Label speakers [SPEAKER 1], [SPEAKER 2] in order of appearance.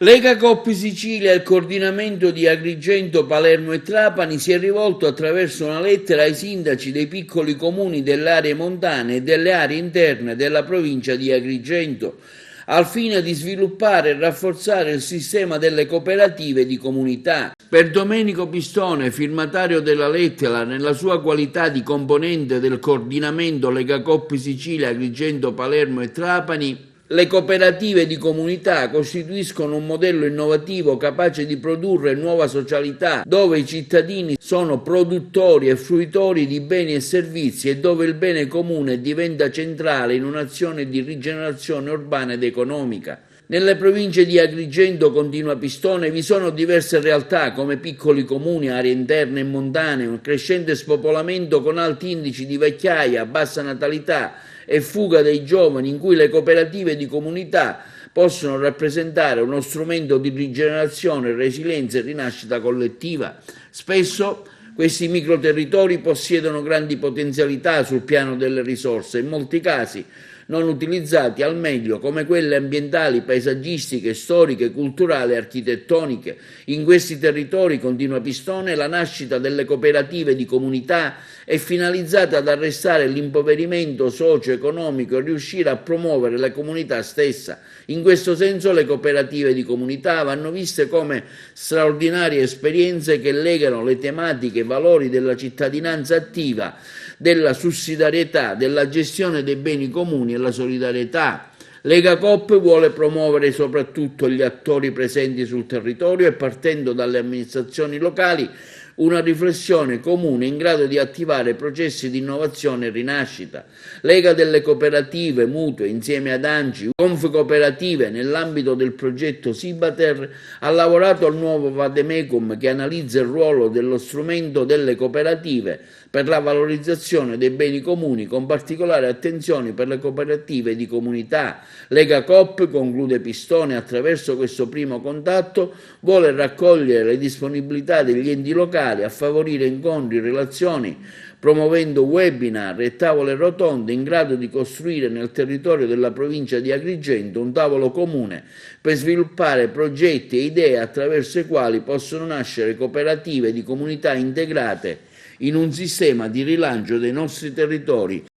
[SPEAKER 1] Lega Coop Sicilia e il coordinamento di Agrigento, Palermo e Trapani si è rivolto attraverso una lettera ai sindaci dei piccoli comuni delle aree montane e delle aree interne della provincia di Agrigento al fine di sviluppare e rafforzare il sistema delle cooperative di comunità. Per Domenico Pistone, firmatario della lettera, nella sua qualità di componente del coordinamento Lega Coop Sicilia, Agrigento, Palermo e Trapani, le cooperative di comunità costituiscono un modello innovativo capace di produrre nuova socialità, dove i cittadini sono produttori e fruitori di beni e servizi e dove il bene comune diventa centrale in un'azione di rigenerazione urbana ed economica. Nelle province di Agrigento, continua Pistone, vi sono diverse realtà come piccoli comuni, aree interne e montane, un crescente spopolamento con alti indici di vecchiaia, bassa natalità e fuga dei giovani, in cui le cooperative di comunità possono rappresentare uno strumento di rigenerazione, resilienza e rinascita collettiva. Spesso questi microterritori possiedono grandi potenzialità sul piano delle risorse, in molti casi non utilizzati al meglio, come quelle ambientali, paesaggistiche, storiche, culturali e architettoniche. In questi territori, continua Pistone, la nascita delle cooperative di comunità è finalizzata ad arrestare l'impoverimento socio-economico e riuscire a promuovere la comunità stessa. In questo senso le cooperative di comunità vanno viste come straordinarie esperienze che legano le tematiche e i valori della cittadinanza attiva, della sussidiarietà, della gestione dei beni comuni e la solidarietà. Lega Coop vuole promuovere soprattutto gli attori presenti sul territorio e, partendo dalle amministrazioni locali, una riflessione comune in grado di attivare processi di innovazione e rinascita. Lega delle cooperative, mutue, insieme ad ANCI, Confcooperative, nell'ambito del progetto Sibater, ha lavorato al nuovo Vademecum che analizza il ruolo dello strumento delle cooperative per la valorizzazione dei beni comuni, con particolare attenzione per le cooperative di comunità. Lega Coop, conclude Pistone, attraverso questo primo contatto vuole raccogliere le disponibilità degli enti locali a favorire incontri, relazioni, promuovendo webinar e tavole rotonde in grado di costruire nel territorio della provincia di Agrigento un tavolo comune per sviluppare progetti e idee attraverso i quali possono nascere cooperative di comunità integrate in un sistema di rilancio dei nostri territori